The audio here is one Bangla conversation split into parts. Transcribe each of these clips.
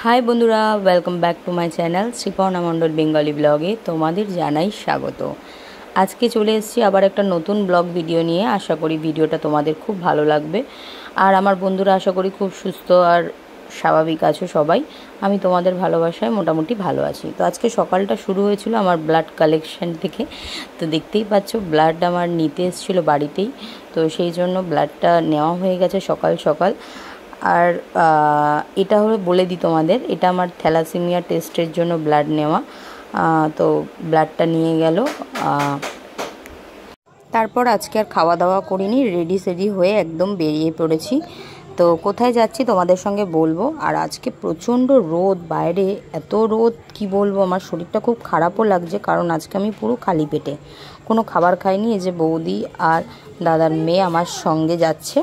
হাই বন্ধুরা, welcome back to my channel Sriparna Mondal Bengali ব্লগে তোমাদের জানাই স্বাগত। আজকে চলে এসেছি আবার একটা নতুন ব্লগ ভিডিও নিয়ে। আশা করি ভিডিওটা তোমাদের খুব ভালো লাগবে। আর আমার বন্ধুরা আশা করি খুব সুস্থ আর স্বাভাবিক আছো সবাই। আমি তোমাদের ভালোবাসায় মোটামুটি ভালো আছি। তো আজকে সকালটা শুরু হয়েছিল আমার ব্লাড কালেকশন থেকে। তো দেখতেই পাচ্ছ ব্লাড আমার নিতে এসেছিলো বাড়িতেই, তো সেই জন্য ব্লাডটা নেওয়া হয়ে গেছে সকাল সকাল। আর এটা হলো বলে দিই তোমাদের, এটা আমার থ্যালাসেমিয়া টেস্টের জন্য ব্লাড নেওয়া। তো ব্লাডটা নিয়ে গেল। তারপর আজকে আর খাওয়া দাওয়া করিনি, রেডি সেডি হয়ে একদম বেরিয়ে পড়েছি। তো কোথায় যাচ্ছি তোমাদের সঙ্গে বলবো। আর আজকে প্রচণ্ড রোদ, বাইরে এত রোদ কি বলবো, আমার শরীরটা খুব খারাপও লাগছে, কারণ আজকে আমি পুরো খালি পেটে কোনো খাবার খাইনি। এই যে বৌদি আর দাদার মেয়ে আমার সঙ্গে যাচ্ছে।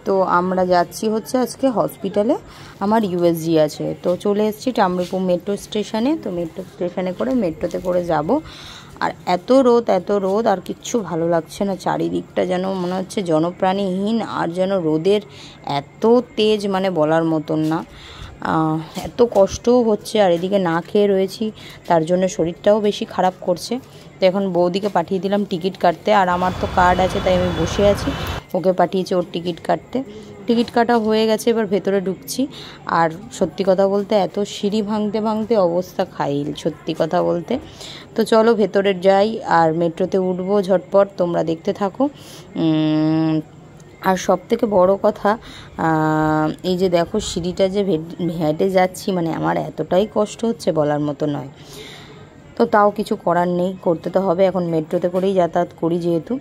তো আমরা যাচ্ছি হচ্ছে আজকে হসপিটালে, আমার ইউএসজি আছে। তো চলে এসেছি টামরিপুর মেট্রো স্টেশনে। তো মেট্রো স্টেশনে করে মেট্রোতে করে যাব। আর এত রোদ আর কিচ্ছু ভালো লাগছে না, চারিদিকটা যেন মনে হচ্ছে জনপ্রাণীহীন, আর যেন রোদের এত তেজ মানে বলার মতন না। এত কষ্টও হচ্ছে, আর এদিকে না খেয়ে রয়েছি, তার জন্য শরীরটাও বেশি খারাপ করছে। তো এখন বৌদিকে পাঠিয়ে দিলাম টিকিট কাটতে, আর আমার তো কার্ড আছে তাই আমি বসে আছি, ওকে পাঠিয়েছে ওর টিকিট কাটতে। টিকিট কাটা হয়ে গেছে, এবার ভেতরে ঢুকছি। আর সত্যি কথা বলতে এত সিঁড়ি ভাঙতে ভাঙতে অবস্থা খাইল, সত্যি কথা বলতে। তো চলো ভেতরে যাই আর মেট্রোতে উঠবো ঝটপট, তোমরা দেখতে থাকো। আর সব থেকে বড় কথা, এই যে দেখো সিঁড়িটা যে হেঁটে যাচ্ছি, মানে আমার এতটাই কষ্ট হচ্ছে বলার মতো নয়। তো তাও কিছু করার নেই, করতে তো হবে, এখন মেট্রোতে করেই যাতায়াত করি যেহেতু।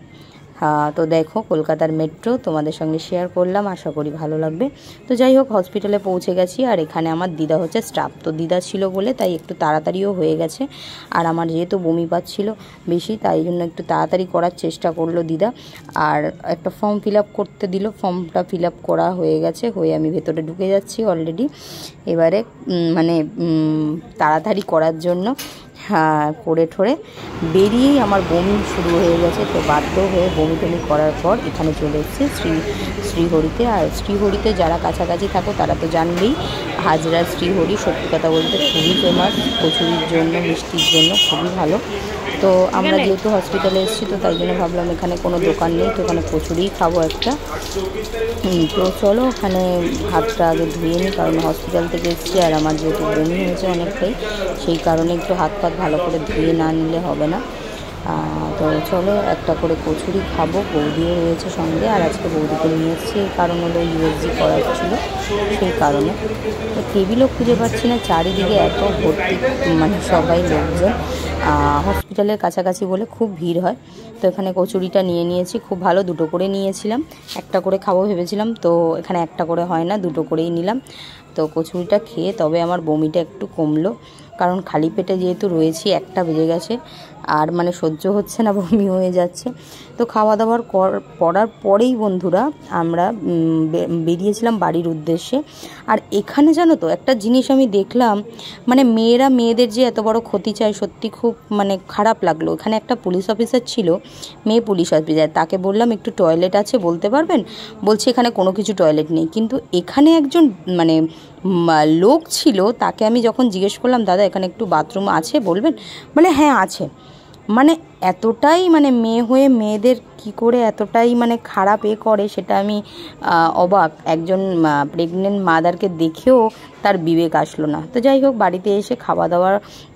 তো দেখো কলকাতার মেট্রো তোমাদের সঙ্গে শেয়ার করলাম, আশা করি ভালো লাগবে। তো যাই হোক, হসপিটালে পৌঁছে গেছি। আর এখানে আমার দিদা হচ্ছে স্টাফ, তো দিদা ছিল বলে তাই একটু তাড়াতাড়িও হয়ে গেছে। আর আমার যেহেতু বমি পাচ্ছিল বেশি, তাই জন্য একটু তাড়াতাড়ি করার চেষ্টা করলো দিদা। আর একটা ফর্ম ফিল আপ করতে দিল, ফর্মটা ফিল আপ করা হয়ে গেছে, হয়ে আমি ভেতরে ঢুকে যাচ্ছি অলরেডি। এবারে মানে তাড়াতাড়ি করার জন্য করে ঠোরে বেরিয়েই আমার বমি শুরু হয়ে গেছে। তো বাধ্য হয়ে বমি টমি করার পর এখানে চলে এসেছি শ্রীহরিতে। আর শ্রীহরিতে যারা কাছাকাছি থাকো তারা তো জানবেই, হাজরার শ্রীহরি সত্যি কথা বলতে খুবই ফেমাস, কচুরির জন্য, মিষ্টির জন্য খুবই ভালো। তো আমরা যেহেতু হসপিটালে এসেছি, তো তাই জন্য ভাবলাম এখানে কোনো দোকান নেই, তো ওখানে কচুরিই খাবো একটা। তো চলো ওখানে হাতটা আগে ধুয়ে নিই, কারণ হসপিটাল থেকে এসেছি আর আমার যেহেতু বমি হয়েছে অনেকটাই, সেই কারণে একটু হাত পাত ভালো করে ধুয়ে না নিলে হবে না। তো চলো একটা করে কচুরি খাবো, বৌদিও রয়েছে সঙ্গে। আর আজকে বৌদিকে নিয়ে এসেছি, এই কারণ হলো ইউএসজি করার ছিল, সেই কারণে। তো টেবিলও খুঁজে পাচ্ছি না, চারিদিকে এত ভর্তি মানে সবাই লোকজন, হসপিটালের কাছাকাছি বলে খুব ভিড় হয়। তো এখানে কচুরিটা নিয়ে নিয়েছি, খুব ভালো, দুটো করে নিয়েছিলাম, একটা করে খাবো ভেবেছিলাম, তো এখানে একটা করে হয় না, দুটো করেই নিলাম। তো কচুরিটা খেয়ে তবে আমার বমিটা একটু কমলো, কারণ খালি পেটে যেহেতু রয়েছি, 1টা বেজে গেছে, আর মানে সহ্য হচ্ছে না, বমি হয়ে যাচ্ছে। তো খাওয়া দাওয়ার করার পরেই বন্ধুরা আমরা বেরিয়েছিলাম বাড়ির উদ্দেশ্যে। আর এখানে জানো তো একটা জিনিস আমি দেখলাম, মানে মেয়েরা মেয়েদের যে এত বড় ক্ষতি চায়, সত্যি খুব মানে খারাপ লাগলো। এখানে একটা পুলিশ অফিসার ছিল, মেয়ে পুলিশ অফিসার, তাকে বললাম একটু টয়লেট আছে বলতে পারবেন, বলছে এখানে কোনো কিছু টয়লেট নেই। কিন্তু এখানে একজন মানে লোক ছিল, তাকে আমি যখন জিজ্ঞেস করলাম দাদা এখানে একটু বাথরুম আছে বলবেন, বলে হ্যাঁ আছে। মানে এতটাই মানে মেয়ে হয়ে মেয়েদের কি করে এতটাই মানে খারাপ করে, সেটা আমি অবাক। একজন প্রেগনেন্ট মাদারকে দেখেও তার বিবেক আসলো না। তো যাই হোক, বাড়িতে এসে খাওয়া দাওয়া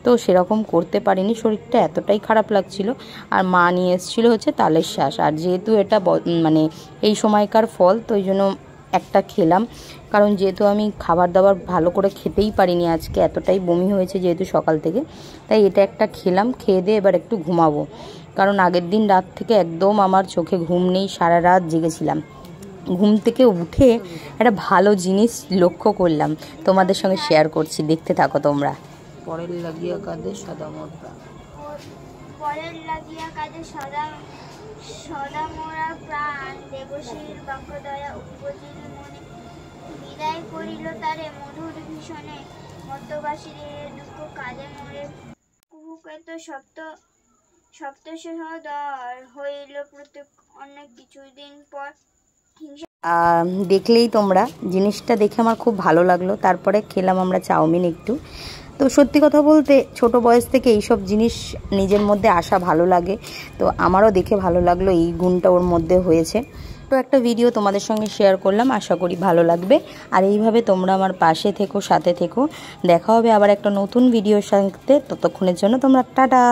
তো সেরকম করতে পারিনি, শরীরটা এতটাই খারাপ লাগছিল। আর মা নিয়ে এসেছিলো হচ্ছে তালের শাঁস, আর যেহেতু এটা মানে এই সময়কার ফল, তো ওই জন্য একটা খেলাম, কারণ যেহেতু আমি খাবার দাবার ভালো করে খেতেই পারিনি আজকে, এতটাই বমি হয়েছে যেহেতু সকাল থেকে, তাই এটা একটা খেলাম। খেয়ে দিয়ে এবার একটু ঘুমাবো, কারণ আগের দিন রাত থেকে একদম আমার চোখে ঘুম নেই, সারা রাত জেগেছিলাম। ঘুম থেকে উঠে একটা ভালো জিনিস লক্ষ্য করলাম, তোমাদের সঙ্গে শেয়ার করছি, দেখতে থাকো তোমরা। পরের লাগিয়া কাঁদে সদা মোরা, পরের লাগিয়া কাঁদে সদা সদা মোরা প্রাণ, দেবশীর বাক্যদয়া উপজিল মনে, বিদায় করিল তারে মধুর ভীষণে, মর্তবাসীর দুঃখ কাঁদে মোরে, কুহুকেত সপ্ত সহদর হইল প্রত্যেক অনেক কিছুদিন পর। হিংসা দেখলেই তোমরা, জিনিসটা দেখে আমার খুব ভালো লাগলো। তারপরে খেলাম আমরা চাউমিন একটু। তো সত্যি কথা বলতে ছোট বয়স থেকে এইসব জিনিস নিজের মধ্যে আসা ভালো লাগে, তো আমারও দেখে ভালো লাগলো এই গুণটা ওর মধ্যে হয়েছে। তো একটা ভিডিও তোমাদের সঙ্গে শেয়ার করলাম, আশা করি ভালো লাগবে। আর এইভাবে তোমরা আমার পাশে থেকো, সাথে থেকো। দেখা হবে আবার একটা নতুন ভিডিওর সাথে, ততক্ষণের জন্য তোমরা টাটা।